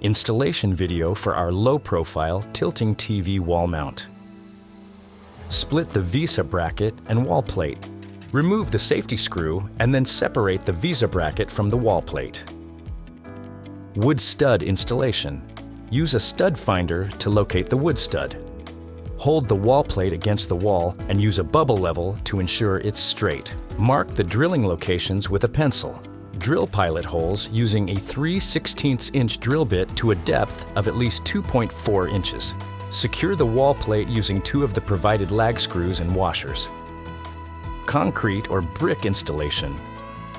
Installation video for our low-profile tilting TV wall mount. Split the VESA bracket and wall plate. Remove the safety screw and then separate the VESA bracket from the wall plate. Wood stud installation. Use a stud finder to locate the wood stud. Hold the wall plate against the wall and use a bubble level to ensure it's straight. Mark the drilling locations with a pencil. Drill pilot holes using a 3/16" drill bit to a depth of at least 2.4 inches. Secure the wall plate using 2 of the provided lag screws and washers. Concrete or brick installation.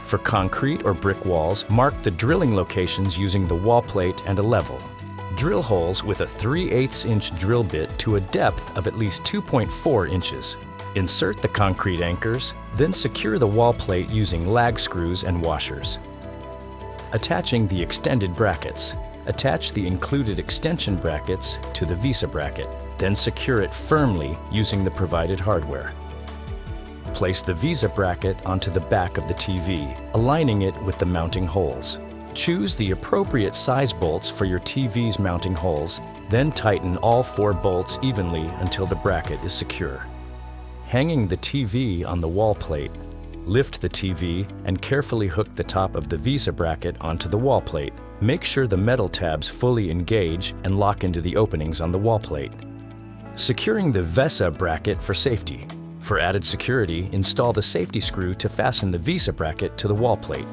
For concrete or brick walls, mark the drilling locations using the wall plate and a level. Drill holes with a 3/8" drill bit to a depth of at least 2.4 inches. Insert the concrete anchors, then secure the wall plate using lag screws and washers. Attaching the extended brackets. Attach the included extension brackets to the VESA bracket, then secure it firmly using the provided hardware. Place the VESA bracket onto the back of the TV, aligning it with the mounting holes. Choose the appropriate size bolts for your TV's mounting holes, then tighten all 4 bolts evenly until the bracket is secure. Hanging the TV on the wall plate, lift the TV and carefully hook the top of the VESA bracket onto the wall plate. Make sure the metal tabs fully engage and lock into the openings on the wall plate. Securing the VESA bracket for safety. For added security, install the safety screw to fasten the VESA bracket to the wall plate.